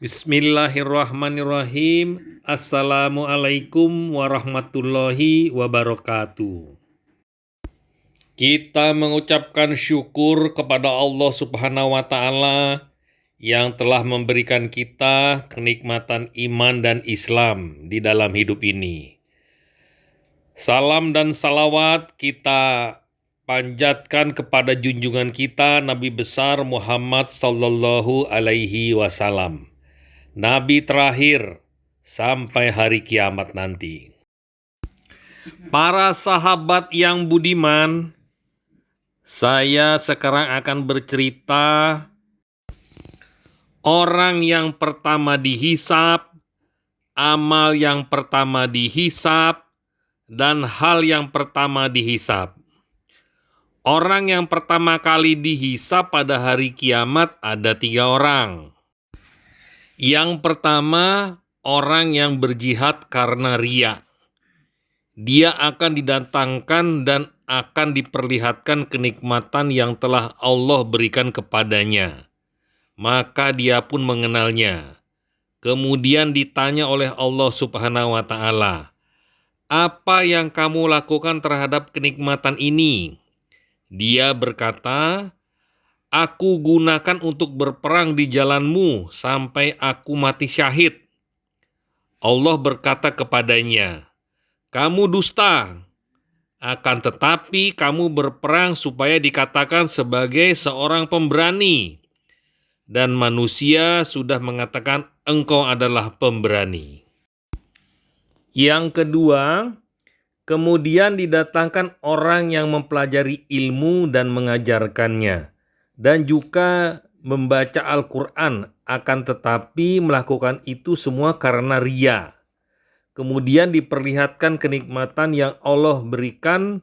Bismillahirrahmanirrahim. Assalamualaikum warahmatullahi wabarakatuh. Kita mengucapkan syukur kepada Allah Subhanahu wa Ta'ala yang telah memberikan kita kenikmatan iman dan Islam di dalam hidup ini. Salam dan salawat kita panjatkan kepada junjungan kita Nabi besar Muhammad sallallahu alaihi wasallam. Nabi terakhir sampai hari kiamat nanti. Para sahabat yang budiman, saya sekarang akan bercerita orang yang pertama dihisap, amal yang pertama dihisap, dan hal yang pertama dihisap. Orang yang pertama kali dihisap pada hari kiamat ada 3 orang. Yang pertama, orang yang berjihad karena riya. Dia akan didatangkan dan akan diperlihatkan kenikmatan yang telah Allah berikan kepadanya. Maka dia pun mengenalnya. Kemudian ditanya oleh Allah Subhanahu wa Ta'ala, "Apa yang kamu lakukan terhadap kenikmatan ini?" Dia berkata, "Aku gunakan untuk berperang di jalanmu sampai aku mati syahid." Allah berkata kepadanya, "Kamu dusta, akan tetapi kamu berperang supaya dikatakan sebagai seorang pemberani. Dan manusia sudah mengatakan engkau adalah pemberani." Yang kedua, kemudian didatangkan orang yang mempelajari ilmu dan mengajarkannya, dan juga membaca Al-Quran, akan tetapi melakukan itu semua karena riya. Kemudian diperlihatkan kenikmatan yang Allah berikan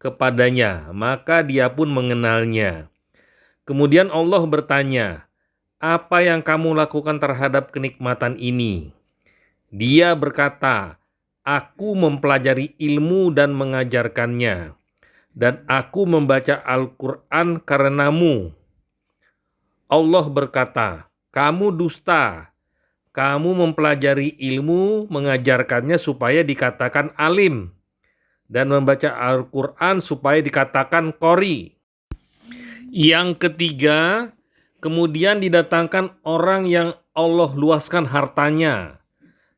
kepadanya, maka dia pun mengenalnya. Kemudian Allah bertanya, "Apa yang kamu lakukan terhadap kenikmatan ini?" Dia berkata, "Aku mempelajari ilmu dan mengajarkannya, dan aku membaca Al-Quran karenamu." Allah berkata, "Kamu dusta, kamu mempelajari ilmu, mengajarkannya supaya dikatakan alim, dan membaca Al-Quran supaya dikatakan qori." Yang ketiga, kemudian didatangkan orang yang Allah luaskan hartanya,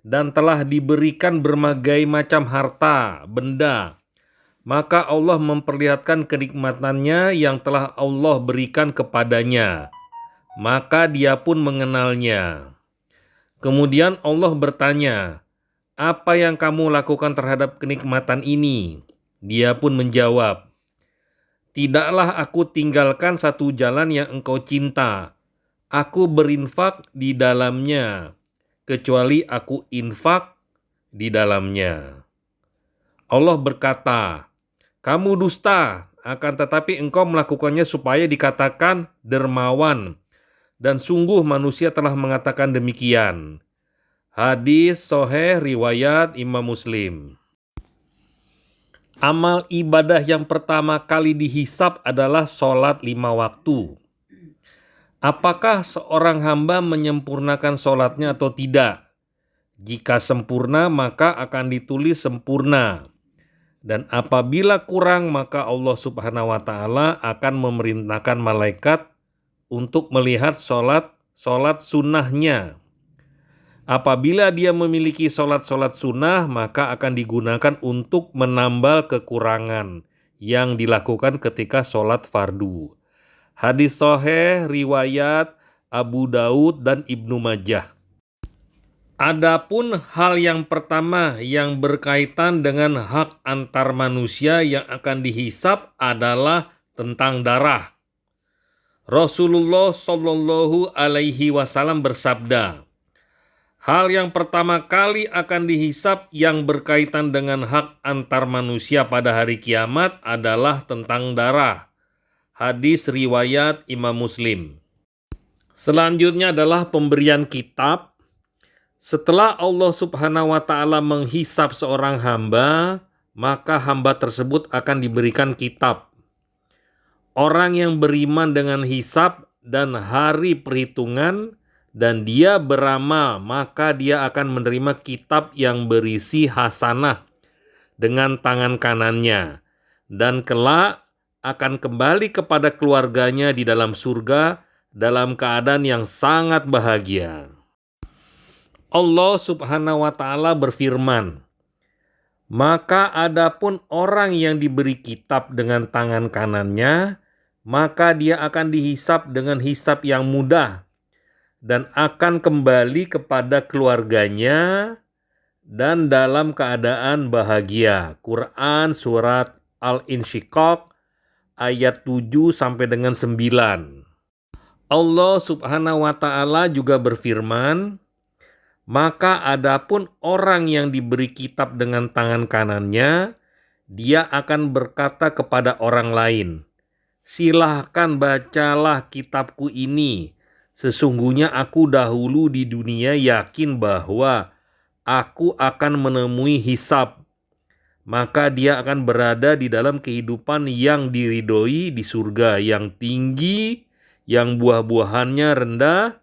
dan telah diberikan berbagai macam harta, benda. Maka Allah memperlihatkan kenikmatannya yang telah Allah berikan kepadanya. Maka dia pun mengenalnya. Kemudian Allah bertanya, "Apa yang kamu lakukan terhadap kenikmatan ini?" Dia pun menjawab, "Tidaklah aku tinggalkan satu jalan yang engkau cinta. Aku berinfak di dalamnya, kecuali aku infak di dalamnya." Allah berkata, "Kamu dusta, akan tetapi engkau melakukannya supaya dikatakan dermawan, dan sungguh manusia telah mengatakan demikian." Hadis sahih riwayat Imam Muslim. Amal ibadah yang pertama kali dihisap adalah sholat 5 waktu. Apakah seorang hamba menyempurnakan sholatnya atau tidak? Jika sempurna, maka akan ditulis sempurna. Dan apabila kurang, maka Allah Subhanahu wa Ta'ala akan memerintahkan malaikat untuk melihat sholat sunnahnya. Apabila dia memiliki sholat sunnah, maka akan digunakan untuk menambal kekurangan yang dilakukan ketika sholat fardu. Hadis sahih riwayat Abu Daud dan Ibnu Majah. Adapun hal yang pertama yang berkaitan dengan hak antar manusia yang akan dihisap adalah tentang darah. Rasulullah Shallallahu alaihi wasallam bersabda, "Hal yang pertama kali akan dihisap yang berkaitan dengan hak antar manusia pada hari kiamat adalah tentang darah." Hadis riwayat Imam Muslim. Selanjutnya adalah pemberian kitab. Setelah Allah Subhanahu wa Ta'ala menghisap seorang hamba, maka hamba tersebut akan diberikan kitab. Orang yang beriman dengan hisap dan hari perhitungan dan dia beramal, maka dia akan menerima kitab yang berisi hasanah dengan tangan kanannya, dan kelak akan kembali kepada keluarganya di dalam surga dalam keadaan yang sangat bahagia. Allah Subhanahu wa Ta'ala berfirman, "Maka adapun orang yang diberi kitab dengan tangan kanannya, maka dia akan dihisap dengan hisap yang mudah dan akan kembali kepada keluarganya dan dalam keadaan bahagia." Quran surat Al-Insyiqaq ayat 7 sampai dengan 9. Allah Subhanahu wa Ta'ala juga berfirman, "Maka adapun orang yang diberi kitab dengan tangan kanannya, dia akan berkata kepada orang lain, 'Silahkan bacalah kitabku ini. Sesungguhnya aku dahulu di dunia yakin bahwa aku akan menemui hisab.' Maka dia akan berada di dalam kehidupan yang diridhoi di surga yang tinggi, yang buah-buahannya rendah,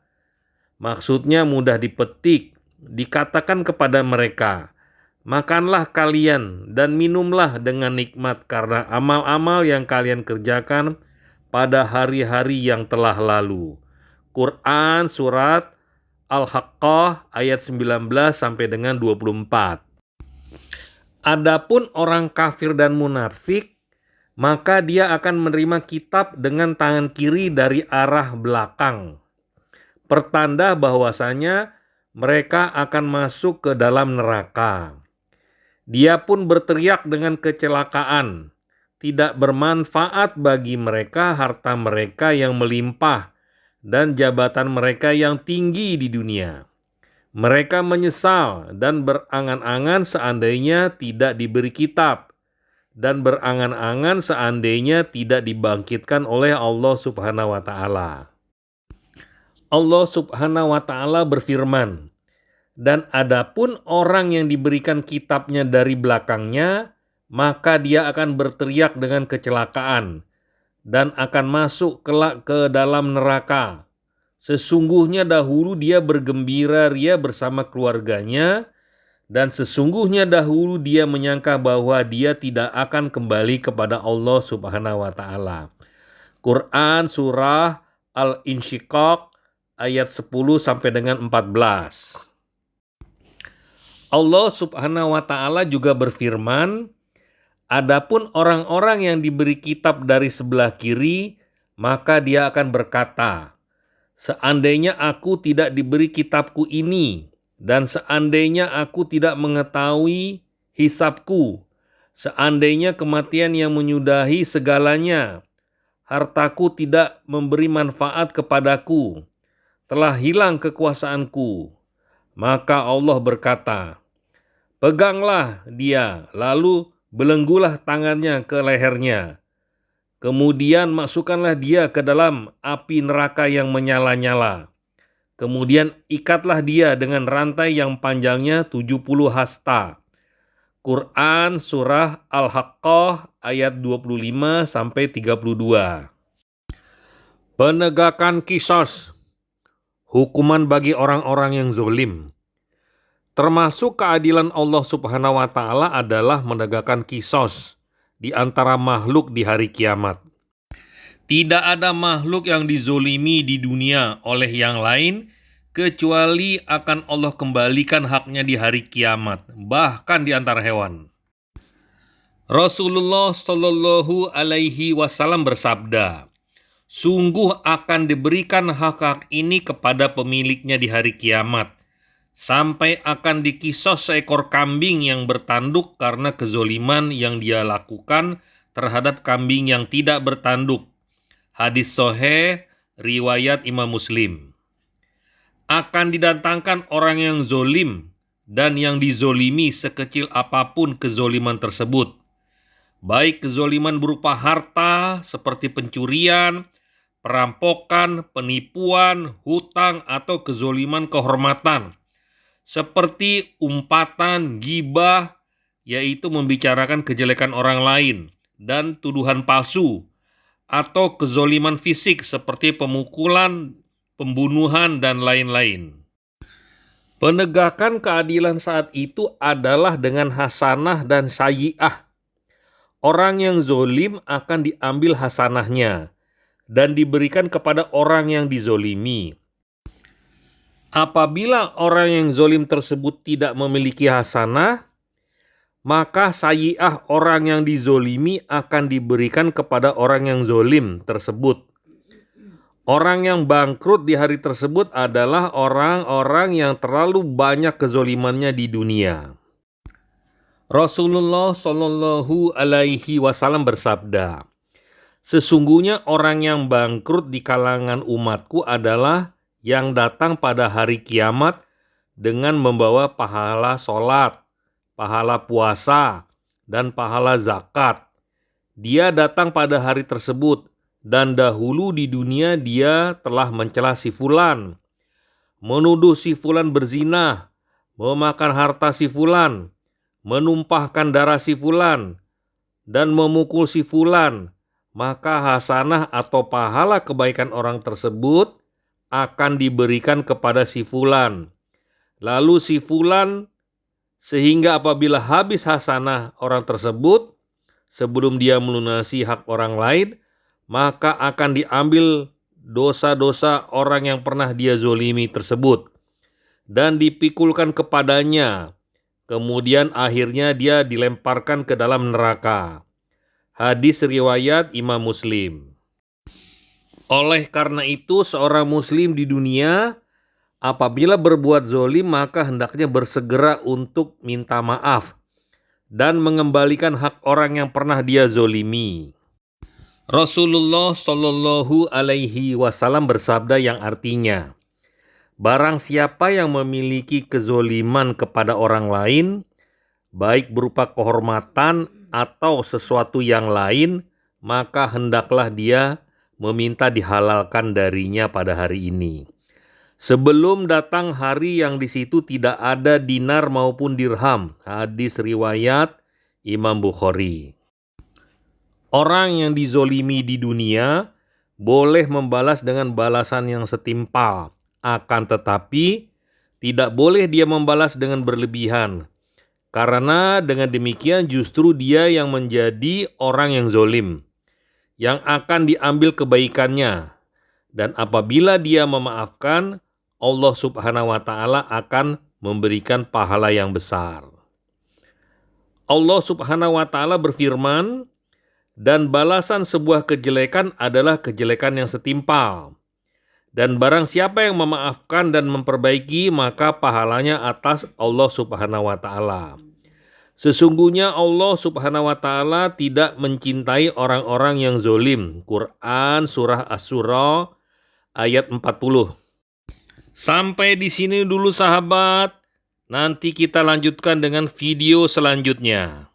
maksudnya mudah dipetik. Dikatakan kepada mereka, 'Makanlah kalian dan minumlah dengan nikmat karena amal-amal yang kalian kerjakan pada hari-hari yang telah lalu.'" Quran surat Al-Haqqah ayat 19 sampai dengan 24. Adapun orang kafir dan munafik, maka dia akan menerima kitab dengan tangan kiri dari arah belakang, pertanda bahwasanya mereka akan masuk ke dalam neraka. Dia pun berteriak dengan kecelakaan, tidak bermanfaat bagi mereka harta mereka yang melimpah dan jabatan mereka yang tinggi di dunia. Mereka menyesal dan berangan-angan seandainya tidak diberi kitab, dan berangan-angan seandainya tidak dibangkitkan oleh Allah Subhanahu wa Ta'ala. Allah Subhanahu wa Ta'ala berfirman, "Dan adapun orang yang diberikan kitabnya dari belakangnya, maka dia akan berteriak dengan kecelakaan dan akan masuk kelak ke dalam neraka. Sesungguhnya dahulu dia bergembira ria bersama keluarganya, dan sesungguhnya dahulu dia menyangka bahwa dia tidak akan kembali kepada Allah Subhanahu wa Ta'ala." Quran surah Al-Insyiqaq ayat 10 sampai dengan 14. Allah Subhanahu wa Ta'ala juga berfirman, "Adapun orang-orang yang diberi kitab dari sebelah kiri, maka dia akan berkata, 'Seandainya aku tidak diberi kitabku ini, dan seandainya aku tidak mengetahui hisabku, seandainya kematian yang menyudahi segalanya, hartaku tidak memberi manfaat kepadaku, telah hilang kekuasaanku.' Maka Allah berkata, 'Peganglah dia, lalu belenggulah tangannya ke lehernya. Kemudian masukkanlah dia ke dalam api neraka yang menyala-nyala. Kemudian ikatlah dia dengan rantai yang panjangnya 70 hasta. Quran surah Al-Haqqah ayat 25 sampai 32. Penegakan qisas, hukuman bagi orang-orang yang zalim. Termasuk keadilan Allah Subhanahu wa Ta'ala adalah menegakkan qisas di antara makhluk di hari kiamat. Tidak ada makhluk yang dizolimi di dunia oleh yang lain kecuali akan Allah kembalikan haknya di hari kiamat, bahkan di antara hewan. Rasulullah Shallallahu Alaihi Wasallam bersabda, "Sungguh akan diberikan hak-hak ini kepada pemiliknya di hari kiamat, sampai akan dikisos seekor kambing yang bertanduk karena kezoliman yang dia lakukan terhadap kambing yang tidak bertanduk." Hadis sahih riwayat Imam Muslim. Akan didatangkan orang yang zolim dan yang dizolimi sekecil apapun kezoliman tersebut, baik kezoliman berupa harta seperti pencurian, perampokan, penipuan, hutang, atau kezoliman kehormatan seperti umpatan, ghibah, yaitu membicarakan kejelekan orang lain, dan tuduhan palsu, atau kezoliman fisik seperti pemukulan, pembunuhan, dan lain-lain. Penegakan keadilan saat itu adalah dengan hasanah dan sayyi'ah. Orang yang zolim akan diambil hasanahnya dan diberikan kepada orang yang dizolimi. Apabila orang yang zolim tersebut tidak memiliki hasanah, maka sayyi'ah orang yang dizolimi akan diberikan kepada orang yang zolim tersebut. Orang yang bangkrut di hari tersebut adalah orang-orang yang terlalu banyak kezolimannya di dunia. Rasulullah Shallallahu Alaihi Wasallam bersabda, "Sesungguhnya orang yang bangkrut di kalangan umatku adalah yang datang pada hari kiamat dengan membawa pahala sholat, pahala puasa, dan pahala zakat. Dia datang pada hari tersebut, dan dahulu di dunia dia telah mencela si fulan, menuduh si fulan berzina, memakan harta si fulan, menumpahkan darah si fulan, dan memukul si fulan. Maka hasanah atau pahala kebaikan orang tersebut akan diberikan kepada si fulan. Lalu si fulan, sehingga apabila habis hasanah orang tersebut, sebelum dia melunasi hak orang lain, maka akan diambil dosa-dosa orang yang pernah dia zolimi tersebut dan dipikulkan kepadanya. Kemudian akhirnya dia dilemparkan ke dalam neraka." Hadis riwayat Imam Muslim. Oleh karena itu, seorang muslim di dunia apabila berbuat zolim maka hendaknya bersegera untuk minta maaf dan mengembalikan hak orang yang pernah dia zolimi. Rasulullah Shallallahu Alaihi Wasallam bersabda yang artinya, "Barang siapa yang memiliki kezoliman kepada orang lain, baik berupa kehormatan atau sesuatu yang lain, maka hendaklah dia meminta dihalalkan darinya pada hari ini, sebelum datang hari yang di situ tidak ada dinar maupun dirham." Hadis riwayat Imam Bukhari. Orang yang dizolimi di dunia boleh membalas dengan balasan yang setimpal, akan tetapi tidak boleh dia membalas dengan berlebihan, karena dengan demikian justru dia yang menjadi orang yang zolim, yang akan diambil kebaikannya. Dan apabila dia memaafkan, Allah Subhanahu wa Ta'ala akan memberikan pahala yang besar. Allah Subhanahu wa Ta'ala berfirman, "Dan balasan sebuah kejelekan adalah kejelekan yang setimpal. Dan barang siapa yang memaafkan dan memperbaiki, maka pahalanya atas Allah Subhanahu wa Ta'ala. Sesungguhnya Allah Subhanahu wa Ta'ala tidak mencintai orang-orang yang zolim." Quran Surah Asy-Syura ayat 40. Sampai di sini dulu sahabat. Nanti kita lanjutkan dengan video selanjutnya.